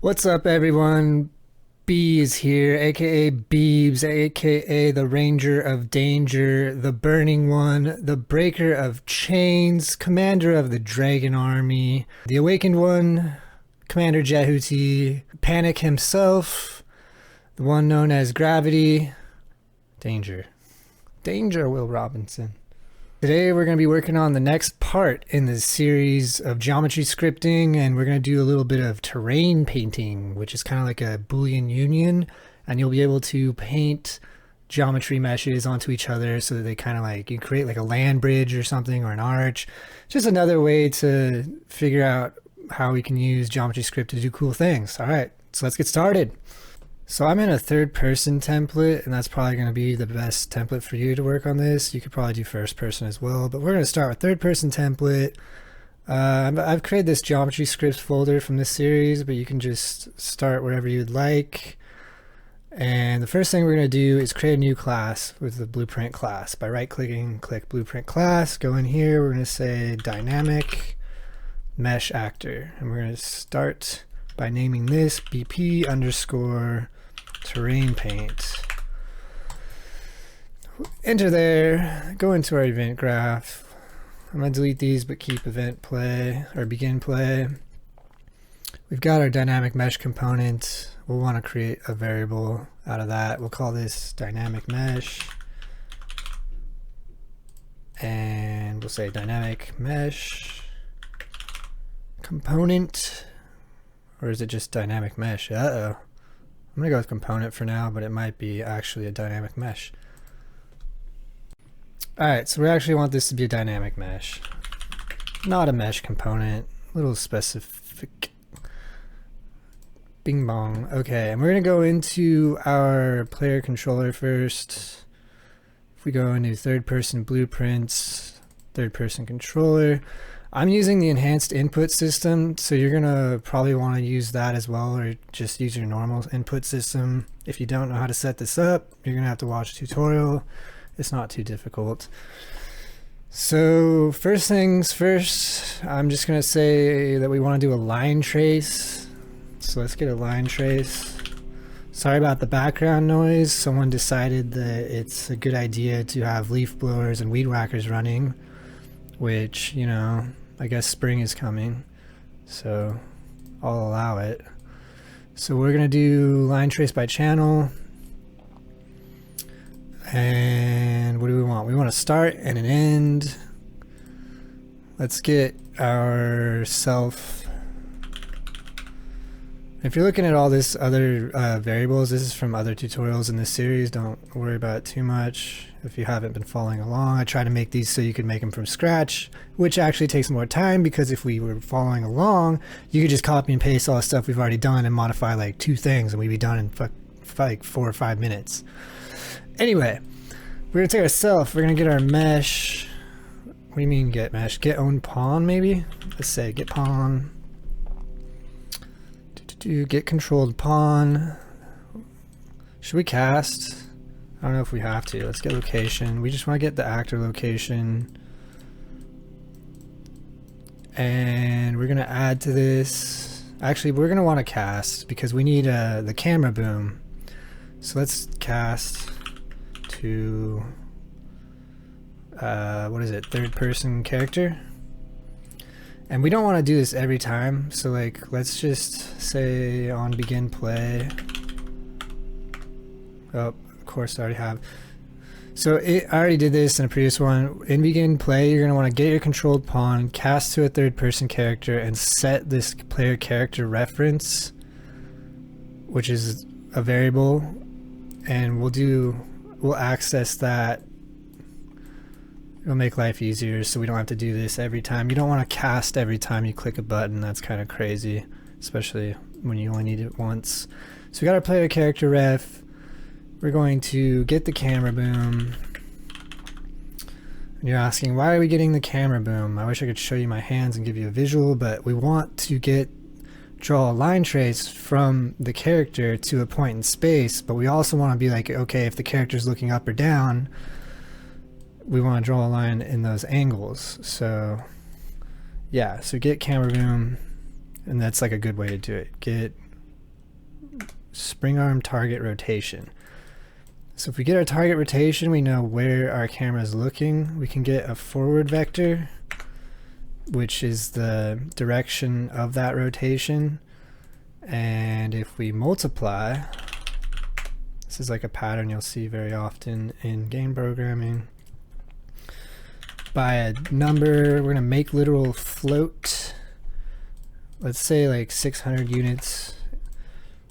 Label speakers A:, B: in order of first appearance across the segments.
A: What's up, everyone? B is here, aka Beebs, aka the Ranger of Danger, the Burning One, the Breaker of Chains, Commander of the Dragon Army, the Awakened One, Commander Jehuti, Panic himself, the one known as Gravity, Danger. Danger, Will Robinson. Today we're going to be working on the next part in this series of geometry scripting, and we're going to do a little bit of terrain painting, which is kind of like a Boolean union, and you'll be able to paint geometry meshes onto each other so that they kind of like, you create like a land bridge or something, or an arch. Just another way to figure out how we can use geometry script to do cool things. All right, so let's get started. So I'm in a third person template, and that's probably going to be the best template for you to work on this. You could probably do first person as well, but we're going to start with third person template. I've created this geometry scripts folder from this series, but you can just start wherever you'd like. And the first thing we're going to do is create a new class with the blueprint class. By right clicking, click blueprint class, go in here, we're going to say dynamic mesh actor, and we're going to start by naming this BP underscore terrain paint. Enter there, go into our event graph. I'm going to delete these but keep event play or begin play. We've got our dynamic mesh component. We'll want to create a variable out of that. We'll call this dynamic mesh, and we'll say dynamic mesh component, or is it just dynamic mesh? Uh-oh. I'm gonna go with component for now, but it might be actually a dynamic mesh. Alright, so we actually want this to be a dynamic mesh, not a mesh component. A little specific. Bing bong. Okay, and we're gonna go into our player controller first. If we go into third person blueprints, third person controller, I'm using the enhanced input system, so you're gonna probably want to use that as well, or just use your normal input system. If you don't know how to set this up, you're gonna have to watch a tutorial. It's not too difficult. So first things first, I'm just gonna say that we want to do a line trace. So let's get a line trace. Sorry about the background noise. Someone decided that it's a good idea to have leaf blowers and weed whackers running, which, you know, I guess spring is coming, so I'll allow it. So we're gonna do line trace by channel, and what do we want? We want a start and an end. Let's get our self. If you're looking at all this other variables, this is from other tutorials in this series. Don't worry about it too much if you haven't been following along. I try to make these so you can make them from scratch, which actually takes more time, because if we were following along, you could just copy and paste all the stuff we've already done and modify like 2 things, and we'd be done in like 4 or 5 minutes. Anyway, we're gonna take our self, we're gonna get our mesh. What do you mean get mesh? Get own pawn, maybe? Let's say get pawn. Get controlled pawn. Should we cast? I don't know if we have to. Let's get location. We just want to get the actor location. And we're going to add to this. Actually, we're going to want to cast because we need the camera boom. So let's cast to, what is it? Third person character. And we don't want to do this every time, so like let's just say on begin play. Oh, of course I already have. So I already did this in a previous one. In begin play, you're going to want to get your controlled pawn, cast to a third person character, and set this player character reference, which is a variable, and we'll access that. It'll make life easier so we don't have to do this every time. You don't want to cast every time you click a button. That's kind of crazy, especially when you only need it once. So we got our player character ref. We're going to get the camera boom. And you're asking, why are we getting the camera boom? I wish I could show you my hands and give you a visual, but we want to draw a line trace from the character to a point in space, but we also want to be like, okay, if the character's looking up or down, we want to draw a line in those angles. So yeah, so get camera boom, and that's like a good way to do it. Get spring arm target rotation. So if we get our target rotation, we know where our camera is looking. We can get a forward vector, which is the direction of that rotation. And if we multiply, this is like a pattern you'll see very often in game programming, by a number, we're going to make literal float. Let's say like 600 units.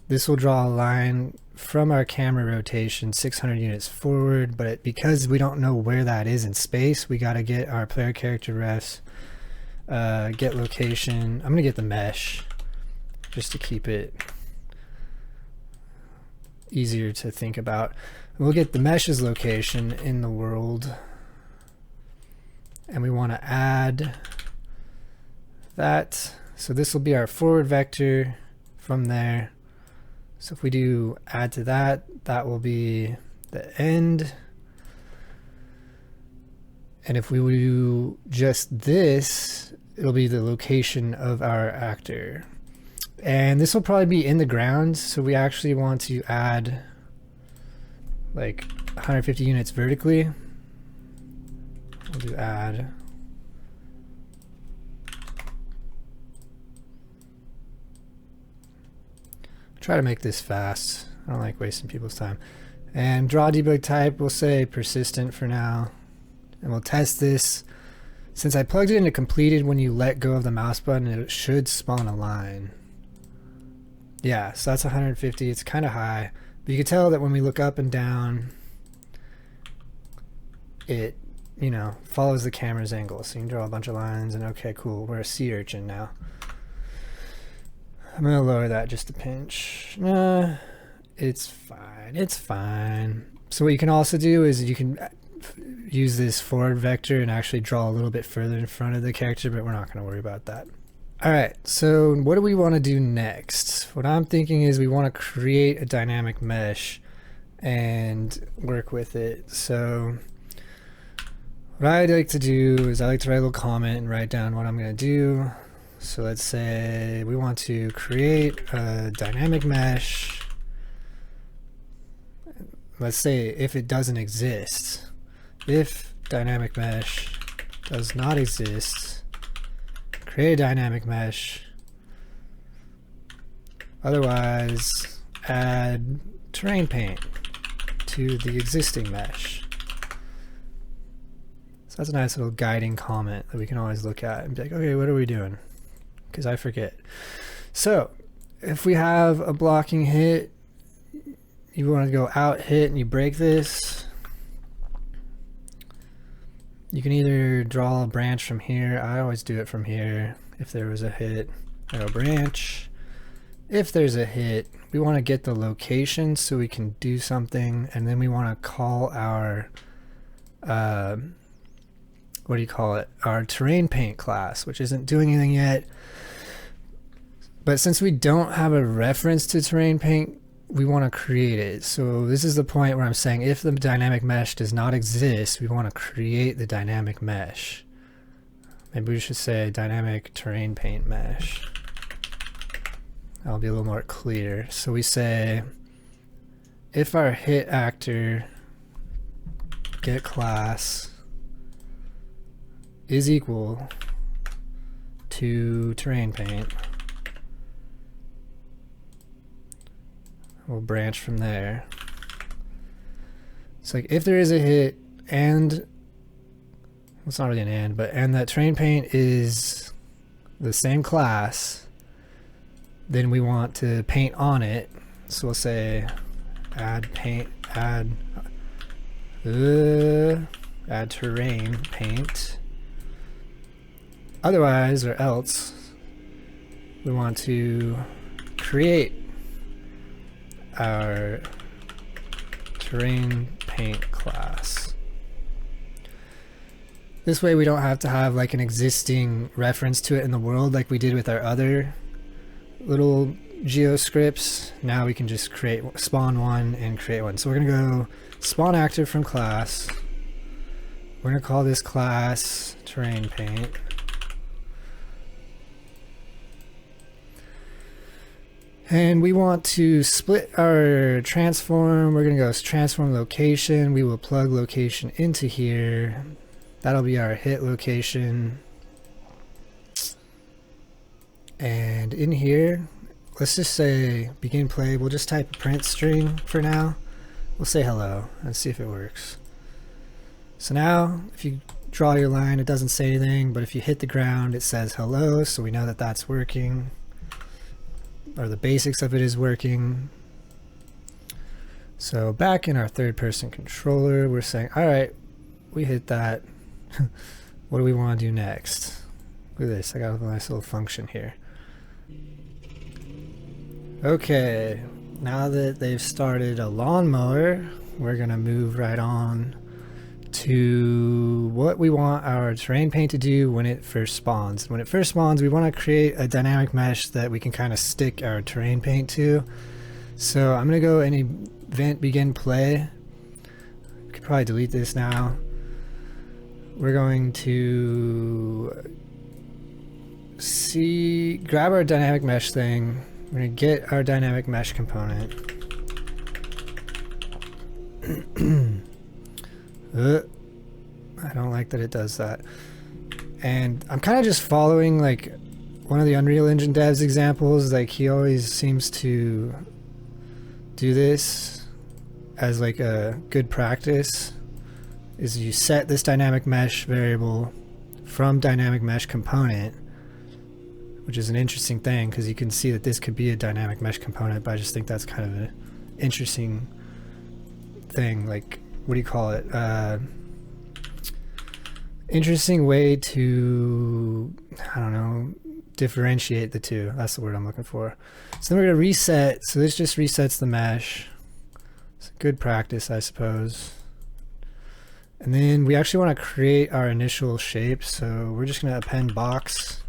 A: This will draw a line from our camera rotation 600 units forward, but because we don't know where that is in space, we got to get our player character refs, get location. I'm going to get the mesh just to keep it easier to think about. We'll get the mesh's location in the world, and we want to add that. So this will be our forward vector from there. So if we do add to that, that will be the end. And if we do just this, it'll be the location of our actor. And this will probably be in the ground, so we actually want to add like 150 units vertically. We'll do add. Try to make this fast. I don't like wasting people's time. And draw debug type, we'll say persistent for now. And we'll test this. Since I plugged it into completed, when you let go of the mouse button, it should spawn a line. Yeah, so that's 150. It's kind of high. But you can tell that when we look up and down, it, you know, follows the camera's angle. So you can draw a bunch of lines and okay, cool. We're a sea urchin now. I'm gonna lower that just a pinch. It's fine. It's fine. So what you can also do is you can use this forward vector and actually draw a little bit further in front of the character, but we're not gonna worry about that. All right, so what do we want to do next? What I'm thinking is we want to create a dynamic mesh and work with it. So what I like to do is I like to write a little comment and write down what I'm going to do. So let's say we want to create a dynamic mesh. Let's say if it doesn't exist, if dynamic mesh does not exist, create a dynamic mesh. Otherwise, add terrain paint to the existing mesh. So that's a nice little guiding comment that we can always look at and be like, okay, what are we doing? Because I forget. So if we have a blocking hit, you want to go out hit and you break this. You can either draw a branch from here. I always do it from here. If there was a hit, I go branch. If there's a hit, we want to get the location so we can do something, and then we want to call our what do you call it? Our terrain paint class, which isn't doing anything yet. But since we don't have a reference to terrain paint, we want to create it. So this is the point where I'm saying if the dynamic mesh does not exist, we want to create the dynamic mesh. Maybe we should say dynamic terrain paint mesh. That'll be a little more clear. So we say if our hit actor get class is equal to terrain paint, we'll branch from there. It's like if there is a hit and, well, it's not really an and that terrain paint is the same class, then we want to paint on it. So we'll say add paint, add terrain paint. Otherwise, or else, we want to create our terrain paint class. This way we don't have to have like an existing reference to it in the world like we did with our other little geoscripts. Now we can just create, spawn one and create one. So we're gonna go spawn actor from class. We're gonna call this class terrain paint. And we want to split our transform. We're going to go transform location. We will plug location into here. That'll be our hit location. And in here, let's just say begin play. We'll just type a print string for now. We'll say hello and see if it works. So now if you draw your line, it doesn't say anything, but if you hit the ground, it says hello. So we know that that's working, or the basics of it is working. So back in our third person controller, we're saying, all right, we hit that. What do we want to do next? Look at this, I got a nice little function here. Okay, now that they've started a lawnmower, we're gonna move right on to what we want our terrain paint to do when it first spawns. When it first spawns, we want to create a dynamic mesh that we can kind of stick our terrain paint to. So I'm going to go and event begin play. We could probably delete this now. We're going to grab our dynamic mesh thing. We're going to get our dynamic mesh component. I don't like that it does that. And I'm kind of just following like one of the Unreal Engine devs examples. Like he always seems to do this as like a good practice, is you set this dynamic mesh variable from dynamic mesh component, which is an interesting thing because you can see that this could be a dynamic mesh component, but I just think that's kind of an interesting thing. Like, what do you call it? Interesting way to, I don't know, differentiate the two. That's the word I'm looking for. So then we're going to reset. So this just resets the mesh. It's a good practice, I suppose. And then we actually want to create our initial shape. So we're just going to append box.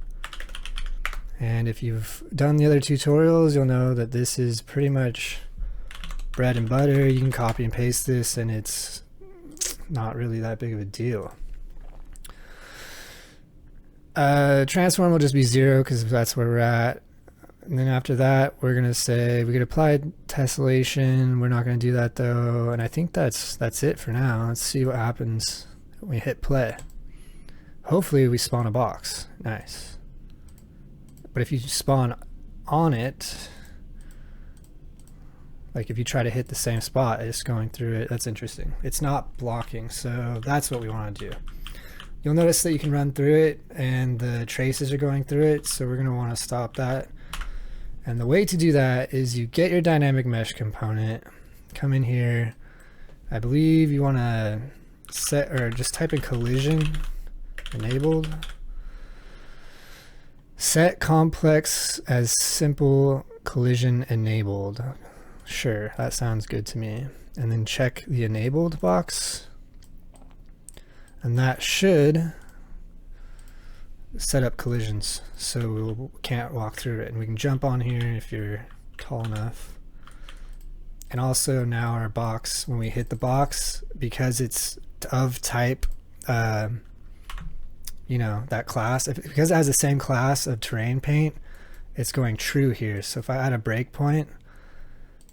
A: And if you've done the other tutorials, you'll know that this is pretty much bread and butter. You can copy and paste this and it's not really that big of a deal. Transform will just be 0 because that's where we're at. And then after that, we're going to say we could apply tessellation. We're not going to do that though. And I think that's it for now. Let's see what happens when we hit play. Hopefully we spawn a box. Nice. But if you spawn on it, like if you try to hit the same spot, it's going through it. That's interesting. It's not blocking, so that's what we want to do. You'll notice that you can run through it and the traces are going through it, so we're going to want to stop that. And the way to do that is you get your dynamic mesh component, come in here. I believe you want to set, or just type in collision enabled. Set complex as simple collision enabled. Sure, that sounds good to me. And then check the enabled box. And that should set up collisions so we can't walk through it. And we can jump on here if you're tall enough. And also now our box, when we hit the box, because it's of type, you know, that class, because it has the same class of terrain paint, it's going true here. So if I add a breakpoint,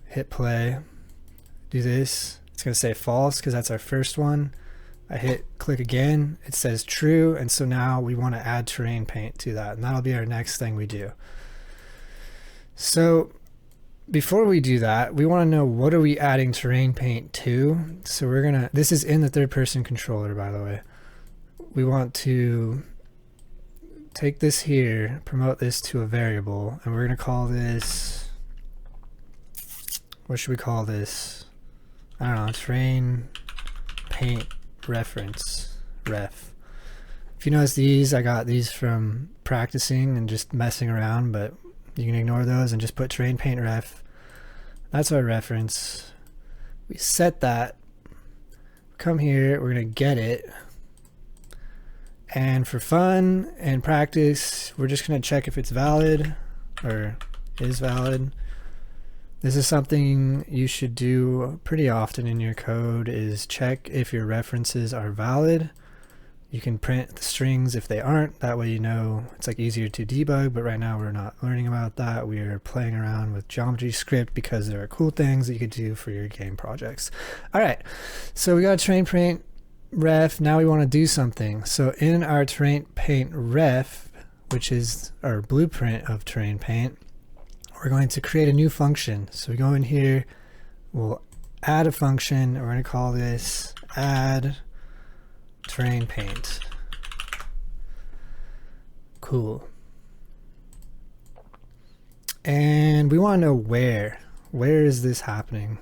A: hit play, do this, it's going to say false because that's our first one. I hit click again, it says true, and so now we want to add terrain paint to that, and that'll be our next thing we do. So before we do that, we want to know what are we adding terrain paint to. So we're gonna, this is in the third person controller, by the way. We want to take this here, promote this to a variable, and we're gonna call this, what should we call this? I don't know, terrain paint reference ref. If you notice these, I got these from practicing and just messing around, but you can ignore those and just put terrain paint ref. That's our reference. We set that, come here, we're gonna get it, and for fun and practice, we're just gonna check if it's valid or is valid. This is something you should do pretty often in your code, is check if your references are valid. You can print the strings if they aren't. That way you know it's like easier to debug, but right now we're not learning about that. We're playing around with geometry script because there are cool things that you could do for your game projects. All right, so we got a terrain paint ref. Now we want to do something. So in our terrain paint ref, which is our blueprint of terrain paint, we're going to create a new function. So we go in here, we'll add a function, and we're going to call this add terrain paint. Cool. And we want to know where is this happening.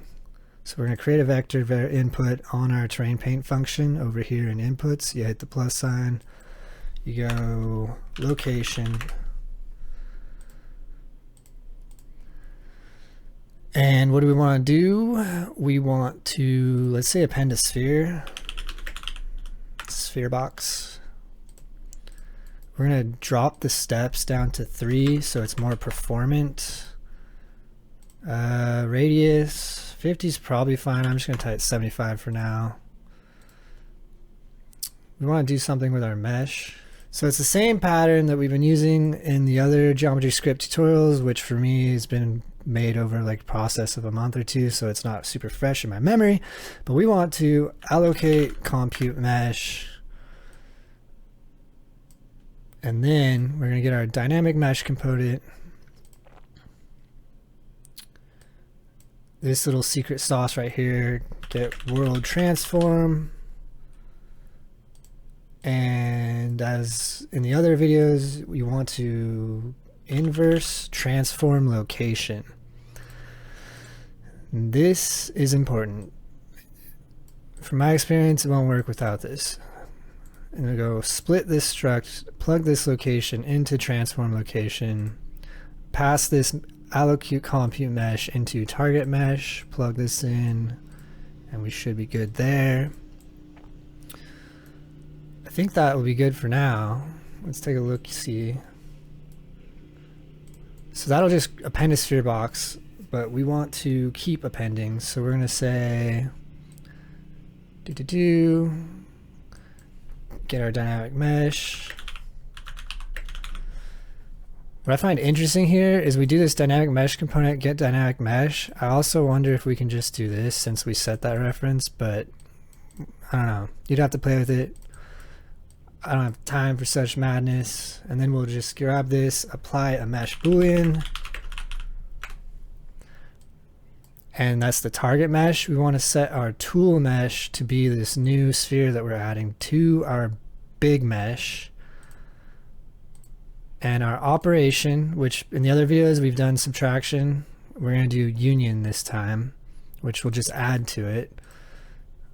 A: So we're going to create a vector input on our terrain paint function over here in inputs. You hit the plus sign, you go location, and what do we want to do? We want to, let's say, append a sphere box. We're going to drop the steps down to 3 so it's more performant. Radius 50 is probably fine. I'm just going to type 75 for now. We want to do something with our mesh. So it's the same pattern that we've been using in the other geometry script tutorials, which for me has been made over like a process of a month or two, so it's not super fresh in my memory. But we want to allocate compute mesh, and then we're going to get our dynamic mesh component. This little secret sauce right here, get world transform. And as in the other videos, we want to inverse transform location. This is important. From my experience, it won't work without this. And we go split this struct, plug this location into transform location, pass this allocate compute mesh into target mesh, plug this in, and we should be good there. I think that will be good for now. Let's take a look, see. So that'll just append a sphere box, but we want to keep appending. So we're going to say get our dynamic mesh. What I find interesting here is we do this dynamic mesh component, get dynamic mesh. I also wonder if we can just do this since we set that reference, but I don't know. You'd have to play with it. I don't have time for such madness. And then we'll just grab this, apply a mesh boolean. And that's the target mesh. We want to set our tool mesh to be this new sphere that we're adding to our big mesh. And our operation, which in the other videos we've done subtraction, we're going to do union this time, which will just add to it.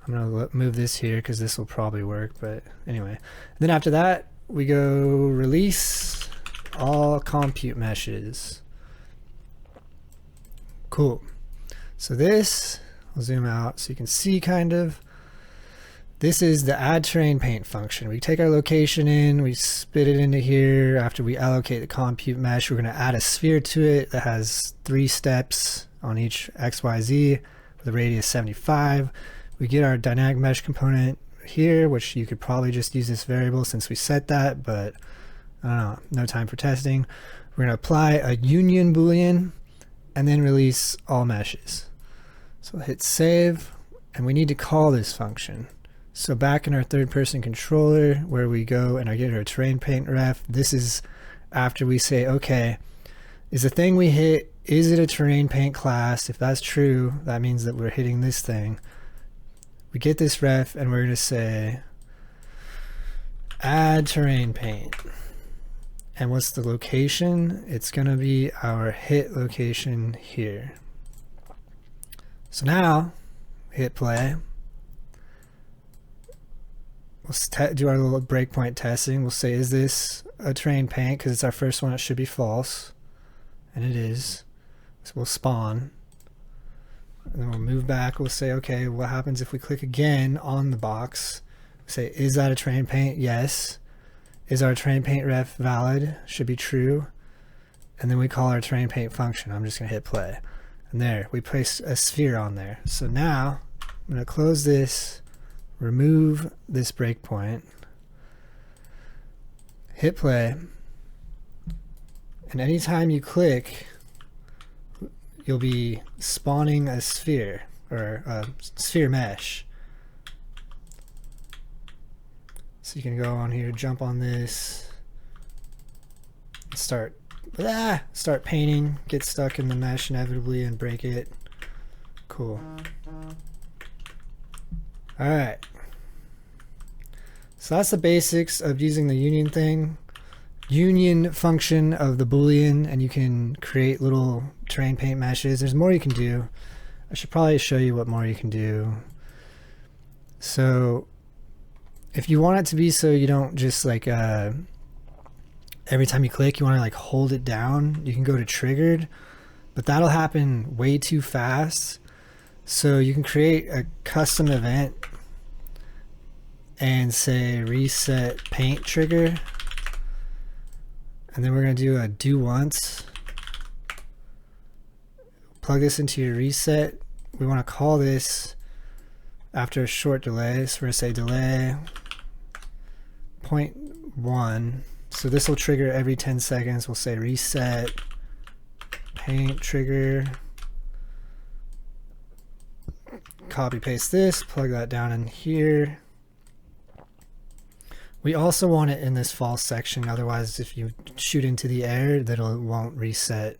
A: I'm going to move this here because this will probably work, but anyway. And then after that, we go release all compute meshes. Cool. So this, I'll zoom out so you can see kind of. This is the add terrain paint function. We take our location in, we spit it into here. After we allocate the compute mesh, we're going to add a sphere to it that has 3 steps on each XYZ with a radius 75. We get our dynamic mesh component here, which you could probably just use this variable since we set that, but I don't know, no time for testing. We're going to apply a union boolean and then release all meshes. So hit save, and we need to call this function. So back in our third person controller where we go and I get our terrain paint ref, this is after we say, okay, is the thing we hit, is it a terrain paint class? If that's true, that means that we're hitting this thing. We get this ref and we're going to say add terrain paint. And what's the location? It's going to be our hit location here. So now hit play. We'll do our little breakpoint testing. We'll say, is this a terrain paint? Because it's our first one, it should be false. And it is. So we'll spawn. And then we'll move back. We'll say, okay, what happens if we click again on the box? Say, is that a terrain paint? Yes. Is our terrain paint ref valid? Should be true. And then we call our terrain paint function. I'm just going to hit play. And there, we place a sphere on there. So now I'm going to close this, remove this breakpoint, hit play, and anytime you click, you'll be spawning a sphere, or a sphere mesh. So you can go on here, jump on this, start painting, get stuck in the mesh inevitably and break it. Cool. Alright. So that's the basics of using the union function of the Boolean, and you can create little terrain paint meshes. There's more you can do. I should probably show you what more you can do. So if you want it to be so you don't just like every time you click you want to like hold it down, you can go to triggered, but that'll happen way too fast. So you can create a custom event and say reset paint trigger, and then we're going to do a do once. Plug this into your reset. We want to call this after a short delay, so we're going to say delay 0.1. So this will trigger every 10 seconds. We'll say reset paint trigger. Copy paste this, plug that down in here. We also want it in this false section, otherwise if you shoot into the air, that it won't reset.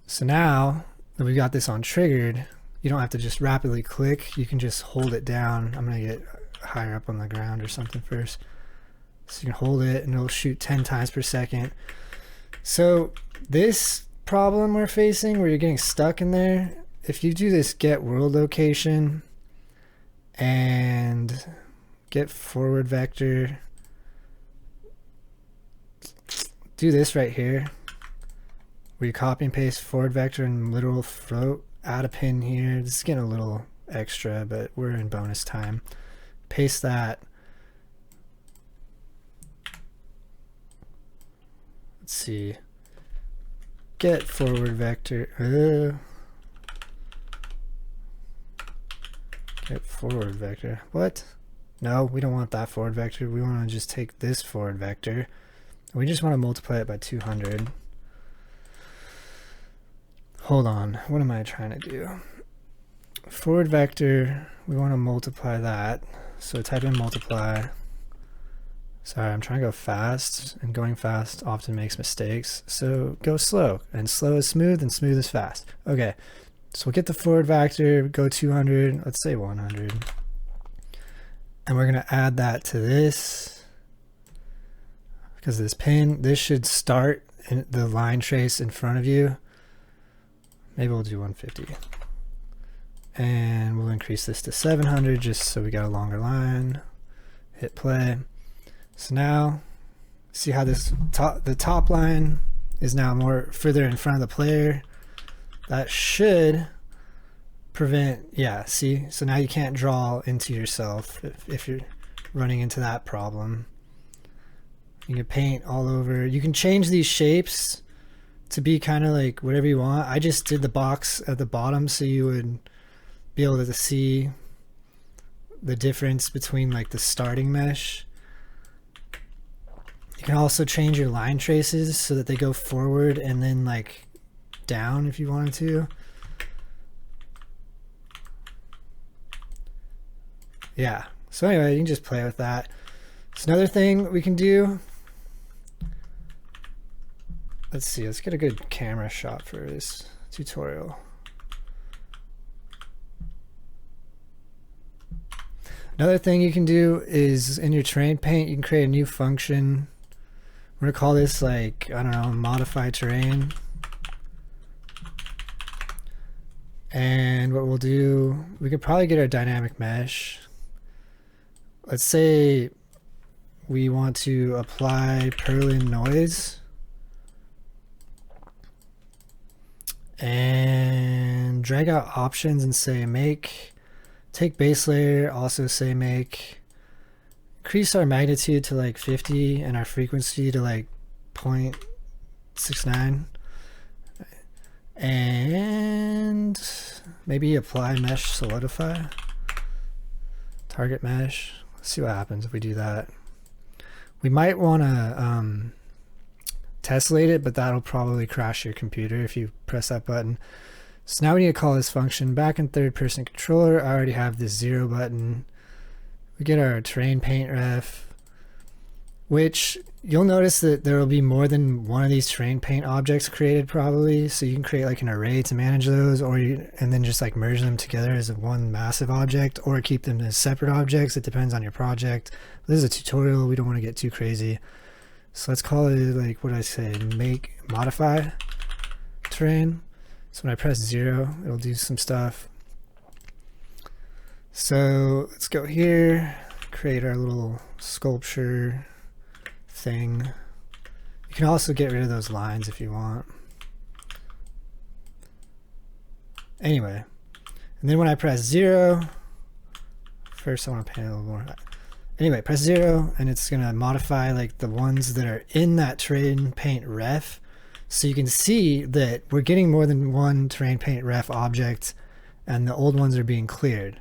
A: So now that we got this on triggered, you don't have to just rapidly click, you can just hold it down. I'm going to get higher up on the ground or something first. So you can hold it and it'll shoot 10 times per second. So this problem we're facing where you're getting stuck in there, if you do this get world location and get forward vector, do this right here where you copy and paste forward vector and literal float, add a pin here. This is getting a little extra, but we're in bonus time. Paste that. Let's see. Get forward vector. Get forward vector. What? No, we don't want that forward vector. We want to just take this forward vector. We just want to multiply it by 200. Hold on. What am I trying to do? Forward vector, we want to multiply that. So type in multiply. Sorry, I'm trying to go fast, and going fast often makes mistakes. So go slow, and slow is smooth, and smooth is fast. Okay, so we'll get the forward vector, go 200, let's say 100. And we're going to add that to this. Because this pin, this should start in the line trace in front of you. Maybe we'll do 150. And we'll increase this to 700 just so we got a longer line. Hit play. So now, see how this the top line is now more further in front of the player. That should prevent, yeah, see? So now you can't draw into yourself if you're running into that problem. You can paint all over. You can change these shapes to be kind of like whatever you want. I just did the box at the bottom so you would be able to see the difference between like the starting mesh. You can also change your line traces so that they go forward and then like down if you wanted to. Yeah, so anyway, you can just play with that. So another thing we can do, let's see, let's get a good camera shot for this tutorial. Another thing you can do is in your terrain paint, you can create a new function. We're gonna call this like, I don't know, modify terrain. And what we'll do, we could probably get our dynamic mesh. Let's say we want to apply Perlin noise. And drag out options and say make, take base layer, also say make, increase our magnitude to like 50 and our frequency to like 0.69. And maybe apply mesh solidify, target mesh. Let's see what happens if we do that. We might want to tessellate it, but that'll probably crash your computer if you press that button. So now we need to call this function back in third person controller. I already have this 0 button. We get our terrain paint ref, which you'll notice that there will be more than one of these terrain paint objects created probably. So you can create like an array to manage those, and then just like merge them together as one massive object, or keep them as separate objects. It depends on your project. This is a tutorial. We don't want to get too crazy. So let's call it, like, what did I say? Modify terrain. So when I press 0, it'll do some stuff. So let's go here, create our little sculpture thing. You can also get rid of those lines if you want. Anyway, and then when I press 0, first I want to paint a little more. Anyway, press 0 and it's gonna modify like the ones that are in that terrain paint ref. So you can see that we're getting more than one terrain paint ref object, and the old ones are being cleared.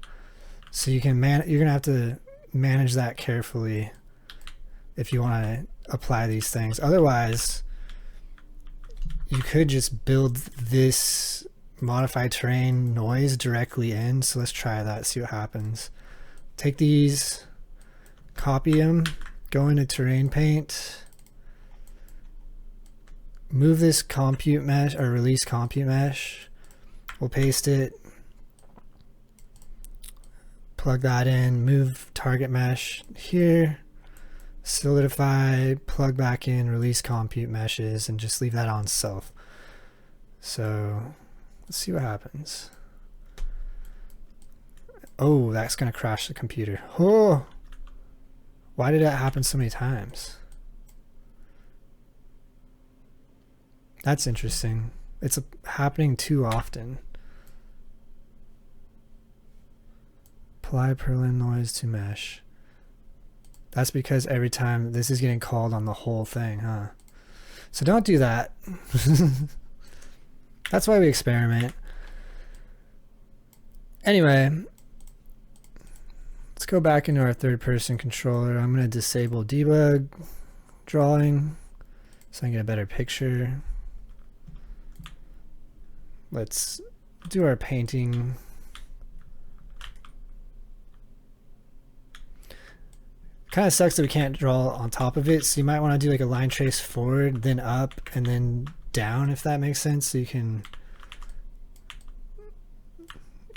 A: So you can you're gonna have to manage that carefully if you want to apply these things. Otherwise, you could just build this modify terrain noise directly in. So let's try that, see what happens. Take these, copy them, go into terrain paint, move this compute mesh or release compute mesh. We'll paste it, plug that in, move target mesh here, solidify, plug back in release compute meshes, and just leave that on self. So let's see what happens. Oh, that's gonna crash the computer. Oh, why did that happen so many times? That's interesting. It's happening too often. Apply Perlin noise to mesh. That's because every time this is getting called on the whole thing, huh? So don't do that. That's why we experiment. Anyway, let's go back into our third person controller. I'm going to disable debug drawing so I can get a better picture. Let's do our painting. Kind of sucks that we can't draw on top of it, so you might want to do like a line trace forward, then up, and then down, if that makes sense, so you can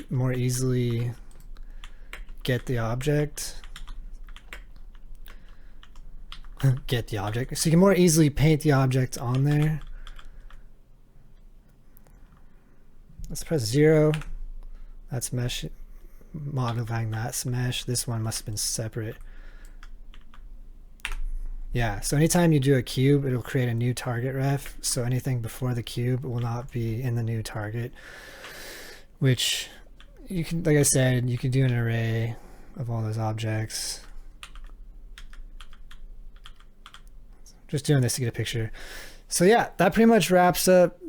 A: more easily get the object. Get the object. So you can more easily paint the object on there. Let's press 0. That's mesh, modifying that mesh. This one must have been separate. Yeah, so anytime you do a cube, it'll create a new target ref. So anything before the cube will not be in the new target, which you can, like I said, you can do an array of all those objects. Just doing this to get a picture. So yeah, that pretty much wraps up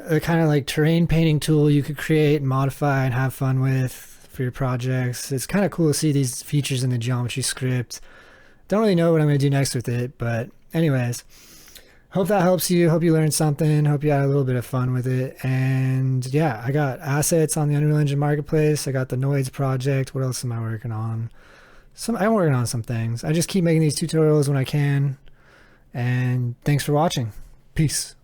A: a kind of like terrain painting tool you could create and modify and have fun with for your projects. It's kind of cool to see these features in the geometry script. Don't really know what I'm going to do next with it, but anyways, hope that helps you. Hope you learned something. Hope you had a little bit of fun with it. And yeah, I got assets on the Unreal Engine Marketplace. I got the Noids project. What else am I working on? I'm working on some things. I just keep making these tutorials when I can. And thanks for watching. Peace.